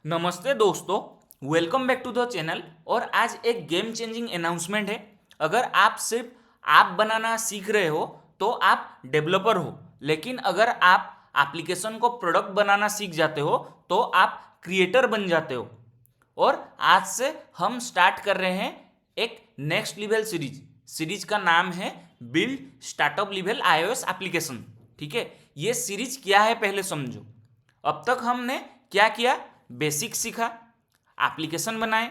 नमस्ते दोस्तों, welcome back to the channel. और आज एक गेम चेंजिंग अनाउंसमेंट है। अगर आप सिर्फ ऐप बनाना सीख रहे हो तो आप डेवलपर हो, लेकिन अगर आप एप्लीकेशन को प्रोडक्ट बनाना सीख जाते हो तो आप क्रिएटर बन जाते हो। और आज से हम स्टार्ट कर रहे हैं एक नेक्स्ट लेवल सीरीज का नाम है build startup level iOS application. ठीक है, ये सीरीज क्या है पहले समझो। अब तक हमने क्या किया? बेसिक सीखा, एप्लीकेशन बनाए,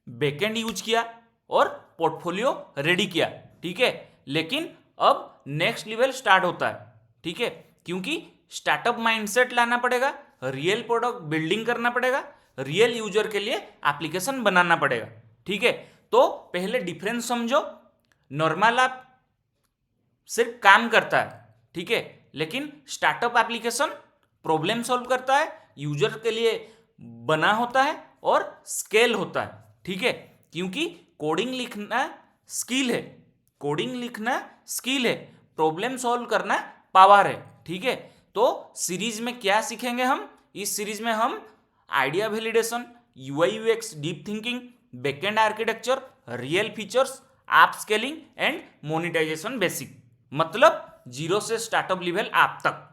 बैकएंड यूज किया और पोर्टफोलियो रेडी किया। ठीक है, लेकिन अब नेक्स्ट लेवल स्टार्ट होता है। ठीक है, क्योंकि स्टार्टअप माइंडसेट लाना पड़ेगा, रियल प्रोडक्ट बिल्डिंग करना पड़ेगा, रियल यूजर के लिए एप्लीकेशन बनाना पड़ेगा। ठीक है, तो पहले डिफरेंस समझो। नॉर्मल ऐप सिर्फ काम करता है, ठीक है, लेकिन स्टार्टअप एप्लीकेशन प्रॉब्लम सॉल्व करता है, यूजर के लिए बना होता है और स्केल होता है। ठीक है, क्योंकि कोडिंग लिखना स्किल है, कोडिंग लिखना स्किल है, प्रॉब्लम सॉल्व करना पावर है। ठीक है, तो सीरीज में क्या सीखेंगे हम? इस सीरीज में हम idea validation, UI UX deep thinking, backend architecture, real features, app scaling and monetization basic, मतलब जीरो से स्टार्टअप लेवल ऐप तक।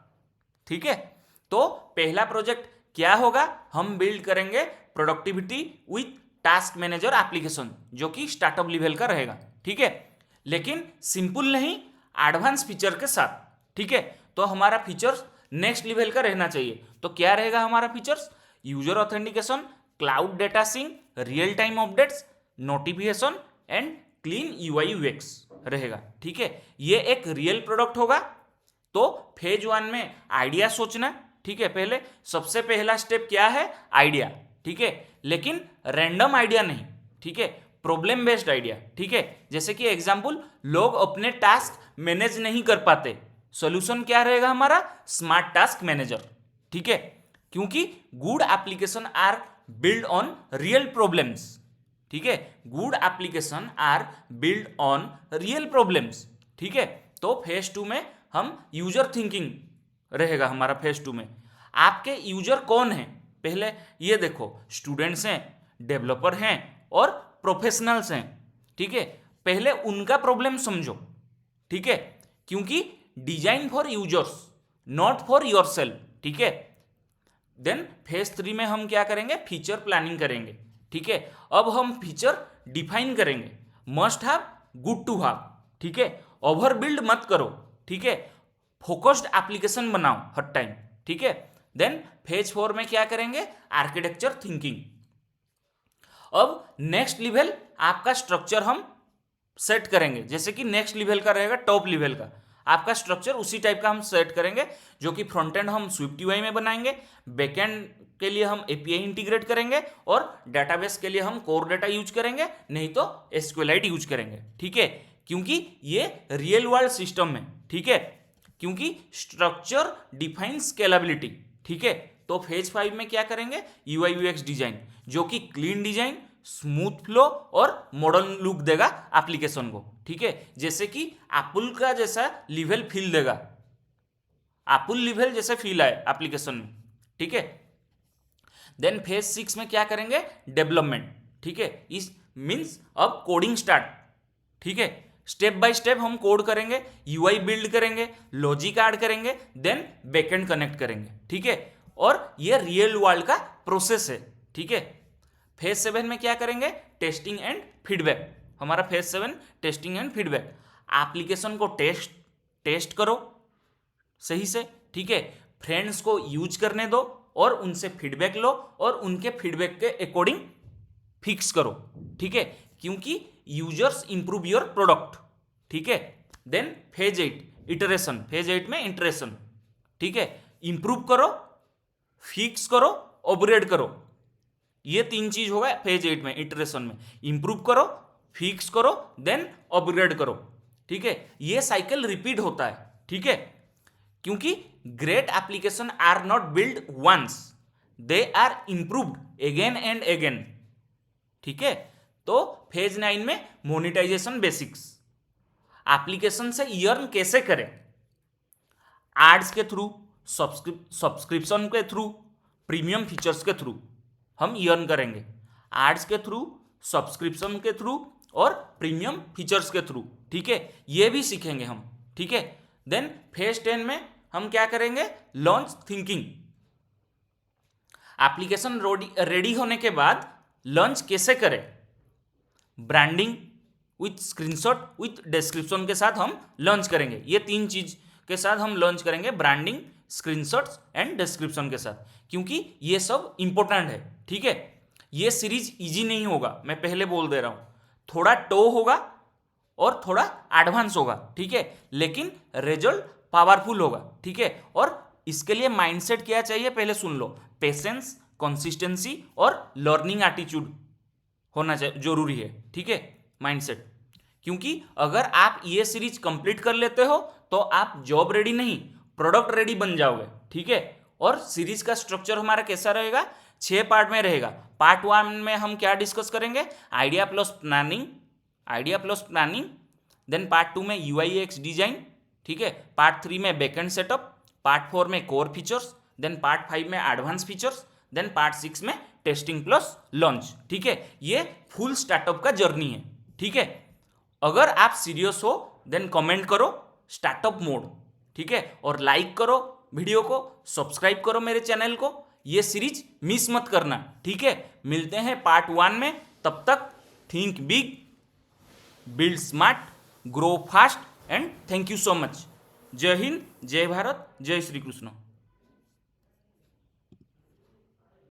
ठीक है, तो पहला प्रोजेक्ट क्या होगा? हम बिल्ड करेंगे productivity with task manager application, जो कि स्टार्टअप लेवल का रहेगा। ठीक है, लेकिन सिंपल नहीं, एडवांस फीचर के साथ। ठीक है, तो हमारा फीचर्स नेक्स्ट लेवल का रहना चाहिए। तो क्या रहेगा हमारा features? User authentication, cloud data sink, real time updates, notification and clean UI UX रहेगा। ठीक है, ये एक रियल प्रोडक्ट होगा। तो फेज 1 में आइडिया सोचना। ठीक है, पहले सबसे पहला स्टेप क्या है? आइडिया। ठीक है, लेकिन रैंडम आइडिया नहीं। ठीक है, प्रॉब्लम बेस्ड आइडिया। ठीक है, जैसे कि एग्जांपल, लोग अपने टास्क मैनेज नहीं कर पाते, सॉल्यूशन क्या रहेगा हमारा? Smart task manager. ठीक है, क्योंकि good application are build on real problems. ठीक है, good application are build on real problems. ठीक है, तो फेज 2 में हम यूजर थिंकिंग रहेगा हमारा। फेज 2 में आपके यूजर कौन है? पहले ये देखो, स्टूडेंट्स हैं, डेवलपर हैं और प्रोफेशनल्स हैं। ठीक है, पहले उनका प्रॉब्लम समझो। ठीक है, क्योंकि design for users not for yourself. ठीक है, देन फेज 3 में हम क्या करेंगे? फीचर प्लानिंग करेंगे। ठीक है, अब हम फीचर डिफाइन करेंगे, must have, good to have. ठीक है, ओवर बिल्ड मत करो। ठीक है, फोकस्ड एप्लीकेशन बनाओ हर टाइम। ठीक है, देन फेज 4 में क्या करेंगे? Architecture thinking. अब नेक्स्ट लेवल आपका स्ट्रक्चर हम सेट करेंगे, जैसे कि नेक्स्ट लेवल का रहेगा टॉप लेवल का आपका स्ट्रक्चर, उसी टाइप का हम सेट करेंगे, जो कि फ्रंट एंड हम स्विफ्ट यूआई में बनाएंगे, बैकएंड के लिए हम एपीआई इंटीग्रेट करेंगे और डेटाबेस के लिए हम कोर डेटा यूज करेंगे, नहीं तो एसक्यूएलआइट यूज करेंगे। ठीक है, क्योंकि ये रियल वर्ल्ड सिस्टम है। ठीक है, क्योंकि स्ट्रक्चर डिफाइन स्केलेबिलिटी। ठीक है, तो फेज 5 में क्या करेंगे? यूआई यूएक्स डिजाइन, जो कि क्लीन डिजाइन, स्मूथ फ्लो और मॉडर्न लुक देगा एप्लीकेशन को। ठीक है, जैसे कि एप्पल का जैसा लेवल फील देगा, एप्पल लेवल जैसे फील आए एप्लीकेशन में। ठीक है, देन फेज 6 में क्या करेंगे? डेवलपमेंट। ठीक है, इस मीन्स अब कोडिंग स्टार्ट। ठीक है, स्टेप बाय स्टेप हम कोड करेंगे, यूआई बिल्ड करेंगे, लॉजिक ऐड करेंगे, देन बैकएंड कनेक्ट करेंगे। ठीक है, और ये रियल वर्ल्ड का प्रोसेस है। ठीक है, फेज 7 में क्या करेंगे? Testing and feedback. हमारा phase 7 testing and feedback. Application को टेस्ट करो सही से। ठीक है, फ्रेंड्स को यूज करने दो और उनसे फीडबैक लो और उनके फीडबैक के अकॉर्डिंग फिक्स करो। ठीक है, क्योंकि यूजर्स इंप्रूव योर प्रोडक्ट। ठीक है, देन फेज 8 इटरेशन। फेज 8 में इंटरेशन। ठीक है, इंप्रूव करो, फिक्स करो, अपग्रेड करो, ये 3 चीज होगा फेज 8 में इटरेशन में। इंप्रूव करो, फिक्स करो, देन अपग्रेड करो। ठीक है, ये साइकिल रिपीट होता है। ठीक है, क्योंकि great application are not build once, they are improved again and again. ठीक है, तो फेज 9 में मोनेटाइजेशन बेसिक्स। एप्लीकेशन से अर्न कैसे करें? एड्स के थ्रू, सब्सक्रिप्शन के थ्रू, प्रीमियम फीचर्स के थ्रू। हम अर्न करेंगे, एड्स के थ्रू, सब्सक्रिप्शन के थ्रू और प्रीमियम फीचर्स के थ्रू। ठीक है, ये भी सीखेंगे हम। ठीक है, देन फेज 10 में हम क्या करेंगे, लॉन्च थिंकिंग। एप्लीकेशन रेडी होने के बाद लॉन्च कैसे करें, branding with screenshot with description के साथ हम लॉन्च करेंगे। ये 3 चीज के साथ हम लॉन्च करेंगे, ब्रांडिंग, स्क्रीनशॉट्स एंड डिस्क्रिप्शन के साथ, क्योंकि ये सब इंपॉर्टेंट है। ठीक है, ये सीरीज इजी नहीं होगा, मैं पहले बोल दे रहा हूं, थोड़ा टो होगा और थोड़ा एडवांस होगा। ठीक है, लेकिन रिजल्ट पावरफुल होगा। ठीक है, और इसके लिए माइंडसेट क्या चाहिए पहले सुन लो, पेशेंस, कंसिस्टेंसी और लर्निंग एटीट्यूड होना जरूरी है। ठीक है, माइंडसेट, क्योंकि अगर आप ये सीरीज कंप्लीट कर लेते हो तो आप जॉब रेडी नहीं, प्रोडक्ट रेडी बन जाओगे। ठीक है, और सीरीज का स्ट्रक्चर हमारा कैसा रहेगा, 6 पार्ट में रहेगा। पार्ट 1 में हम क्या डिस्कस करेंगे, idea plus planning, then part 2 में UI/UX डिजाइन। ठीक है, पार्ट 3 में बैकएंड सेटअप, पार्ट 4 में कोर फीचर्स, देन पार्ट 5 में एडवांस फीचर्स, देन पार्ट 6 में टेस्टिंग प्लस लॉन्च। ठीक है, ये फुल स्टार्टअप का जर्नी है। ठीक है, अगर आप सीरियस हो देन कमेंट करो स्टार्टअप मोड। ठीक है, और लाइक करो वीडियो को, सब्सक्राइब करो मेरे चैनल को, ये सीरीज मिस मत करना। ठीक है, मिलते हैं पार्ट 1 में, तब तक think big, build smart, grow fast and thank you so much. जय हिंद, जय भारत, जय श्री कृष्ण।